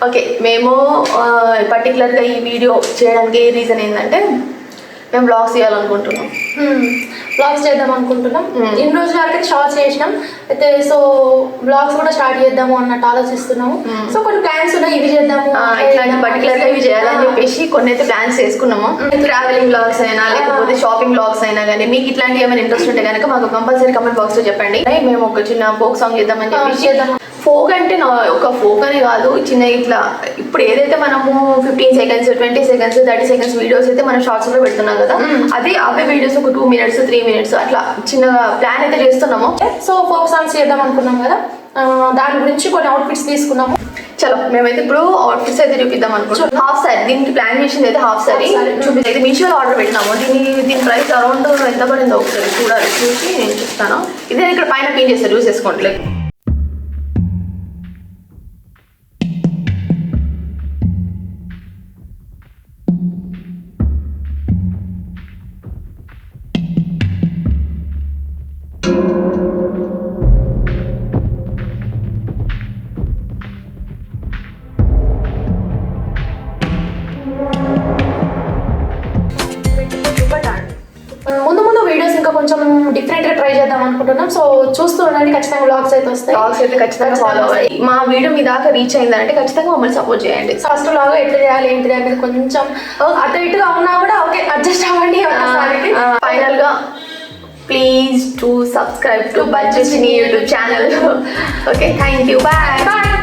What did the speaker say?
Okay, మేము పర్టికులర్గా ఈ వీడియో చేయడానికి ఏ రీజన్ ఏంటంటే మేము బ్లాగ్స్ చేయాలనుకుంటున్నాం. బ్లాగ్స్ చేద్దాం అనుకుంటున్నాం. ఇన్ని రోజుల వరకు షార్ట్స్ చేసినాం అయితే, సో బ్లాగ్స్ కూడా స్టార్ట్ చేద్దాము అన్నట్టు ఆలోచిస్తున్నాము. సో కొన్ని ప్లాన్స్ ఉన్నాయి, ఇవి చేద్దాము ఇట్లాంటి పర్టికులర్గా ఇవి చేయాలని చెప్పేసి కొన్ని అయితే ప్లాన్స్ చేసుకున్నాము. ట్రావెలింగ్ బ్లాగ్స్ అయినా లేకపోతే షాపింగ్ బ్లాగ్స్ అయినా కానీ మీకు ఇట్లాంటి ఏమైనా ఇంట్రెస్ట్ ఉంటే కనుక మాకు కంపల్సరీ కమెంట్ బాక్స్లో చెప్పండి. మేము ఒక చిన్న ఫోక్ సాంగ్ చేద్దామని చెప్పేసి. ఫోక్ అంటే ఒక ఫోక్ అని కాదు, చిన్న ఇట్లా ఇప్పుడు ఏదైతే మనము 15 seconds 20 seconds 30 seconds వీడియోస్ అయితే మనం షార్ట్స్ లో పెడుతున్నాం కదా, అదే అవే వీడియోస్ ఒక 2 minutes 3 minutes అట్లా చిన్నగా ప్లాన్ అయితే చేస్తున్నాము. సో ఫోక్ సాంగ్స్ చేద్దాం అనుకున్నాం కదా, దాని గురించి కొన్ని అవుట్ఫిట్స్ తీసుకున్నాము. చలో మేమైతే ఇప్పుడు అవుట్ఫిట్స్ అయితే చూపిద్దాం అనుకుంటున్నాం. హాఫ్ సారీ దీనికి ప్లాన్ చేసింది అయితే హాఫ్ సారీ చూపిస్తే అయితే మీషోలో ఆర్డర్ పెట్టినాము. దీని ప్రైస్ అరౌండ్ ఎంత పడిందో ఒకసారి చూడాలి, చూసి నేను చూస్తాను. ఇదే ఇక్కడ పైన పిన్ చేస్తారు, చూసేసుకోండి. ముందు ముందు వీడియోస్ ఇంకా కొంచెం డిఫరెంట్గా ట్రై చేద్దాం అనుకుంటున్నాం. సో చూస్తూ ఉండండి, ఖచ్చితంగా వ్లాగ్స్ అయితే వస్తాయి. వ్లాగ్స్ అయితే ఖచ్చితంగా ఫాలో అవ్వండి. మా వీడియో మీ దాకా రీచ్ అయిందంటే ఖచ్చితంగా మమ్మల్ని సపోర్ట్ చేయండి. ఫస్ట్ వ్లాగ్ ఎట్లా చేయాలి ఏంటిది అనేది కొంచెం అటు ఇటుగా ఉన్నా కూడా ఓకే అడ్జస్ట్ అవ్వండి. ఫైనల్ గా ప్లీజ్ టు సబ్స్క్రైబ్ టు బజ్జెస్ని YouTube channel. Okay, thank you, bye.